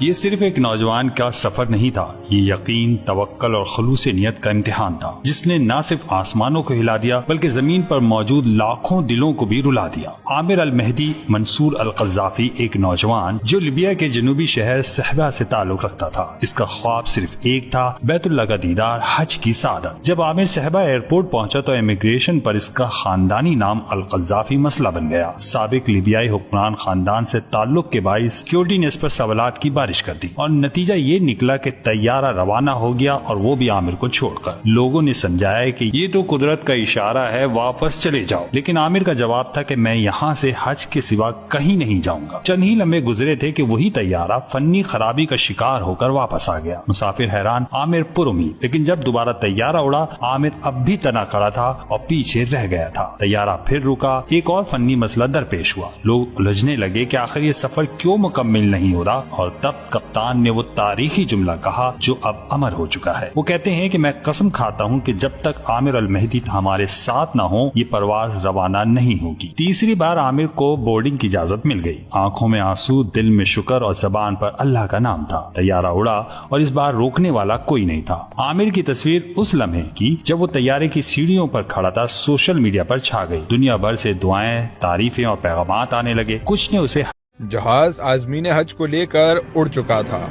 یہ صرف ایک نوجوان کا سفر نہیں تھا، یہ یقین، توکل اور خلوص نیت کا امتحان تھا جس نے نہ صرف آسمانوں کو ہلا دیا بلکہ زمین پر موجود لاکھوں دلوں کو بھی رلا دیا۔ عامر المہدی منصور القذافی ایک نوجوان جو لیبیا کے جنوبی شہر صحبہ سے تعلق رکھتا تھا۔ اس کا خواب صرف ایک تھا، بیت اللہ کا دیدار، حج کی سعادت۔ جب عامر صحبہ ایئرپورٹ پہنچا تو امیگریشن پر اس کا خاندانی نام القذافی مسئلہ بن گیا۔ سابق لیبیائی حکمران خاندان سے تعلق کے باعث سیکیورٹی نے اس پر سوالات کی بارش کر دی اور نتیجہ یہ نکلا کہ طیارہ روانہ ہو گیا اور وہ بھی عامر کو چھوڑ کر۔ لوگوں نے سمجھایا کہ یہ تو قدرت کا اشارہ ہے، واپس چلے جاؤ، لیکن عامر کا جواب تھا کہ میں یہاں سے حج کے سوا کہیں نہیں جاؤں گا۔ چند ہی لمحے گزرے تھے کہ وہی طیارہ فنی خرابی کا شکار ہو کر واپس آ گیا۔ مسافر حیران، عامر پر امید، لیکن جب دوبارہ طیارہ اڑا عامر اب بھی تنا کھڑا تھا اور پیچھے رہ گیا تھا۔ طیارہ پھر رکا، ایک اور فنی مسئلہ درپیش ہوا۔ لوگ الجھنے لگے کہ آخر یہ سفر کیوں مکمل نہیں ہو رہا، اور تب کپتان نے وہ تاریخی جملہ کہا جو اب امر ہو چکا ہے۔ وہ کہتے ہیں کہ میں قسم کھاتا ہوں کہ جب تک عامر المہدی ہمارے ساتھ نہ ہو یہ پرواز روانہ نہیں ہوگی۔ تیسری بار عامر کو بورڈنگ کی اجازت مل گئی۔ آنکھوں میں آنسو، دل میں شکر اور زبان پر اللہ کا نام تھا۔ طیارہ اڑا اور اس بار روکنے والا کوئی نہیں تھا۔ عامر کی تصویر اس لمحے کی جب وہ طیارے کی سیڑھیوں پر کھڑا تھا سوشل میڈیا پر چھا گئی۔ دنیا بھر سے دعائیں، تعریفیں اور پیغامات آنے لگے۔ کچھ نے اسے جہاز عازمین حج کو لے کر اڑ چکا تھا۔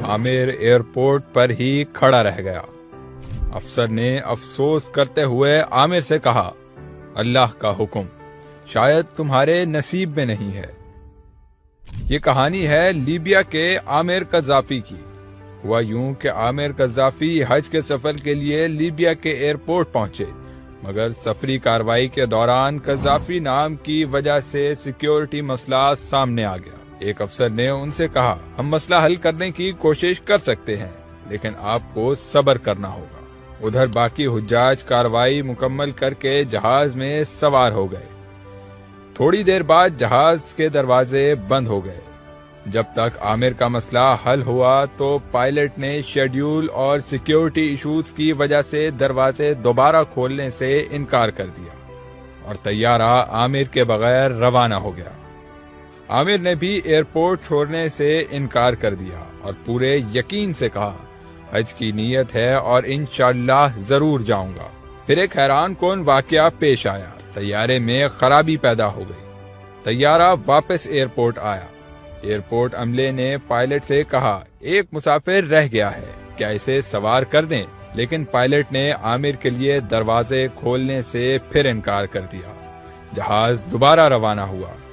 عامر ایئرپورٹ پر ہی کھڑا رہ گیا۔ افسر نے افسوس کرتے ہوئے عامر سے کہا، اللہ کا حکم شاید تمہارے نصیب میں نہیں ہے۔ یہ کہانی ہے لیبیا کے عامر قذافی کی۔ ہوا یوں کہ عامر قذافی حج کے سفر کے لیے لیبیا کے ایئرپورٹ پہنچے، مگر سفری کارروائی کے دوران قذافی نام کی وجہ سے سیکیورٹی مسئلہ سامنے آ گیا۔ ایک افسر نے ان سے کہا، ہم مسئلہ حل کرنے کی کوشش کر سکتے ہیں لیکن آپ کو صبر کرنا ہوگا۔ ادھر باقی حجاج کارروائی مکمل کر کے جہاز میں سوار ہو گئے۔ تھوڑی دیر بعد جہاز کے دروازے بند ہو گئے۔ جب تک عامر کا مسئلہ حل ہوا تو پائلٹ نے شیڈیول اور سیکیورٹی ایشوز کی وجہ سے دروازے دوبارہ کھولنے سے انکار کر دیا اور طیارہ عامر کے بغیر روانہ ہو گیا۔ عامر نے بھی ایئرپورٹ چھوڑنے سے انکار کر دیا اور پورے یقین سے کہا، حج کی نیت ہے اور انشاءاللہ ضرور جاؤں گا۔ پھر ایک حیران کن واقعہ پیش آیا۔ طیارے میں خرابی پیدا ہو گئی۔ طیارہ واپس ایئرپورٹ آیا۔ ایئرپورٹ عملے نے پائلٹ سے کہا، ایک مسافر رہ گیا ہے، کیا اسے سوار کر دیں؟ لیکن پائلٹ نے عامر کے لیے دروازے کھولنے سے پھر انکار کر دیا۔ جہاز دوبارہ روانہ ہوا۔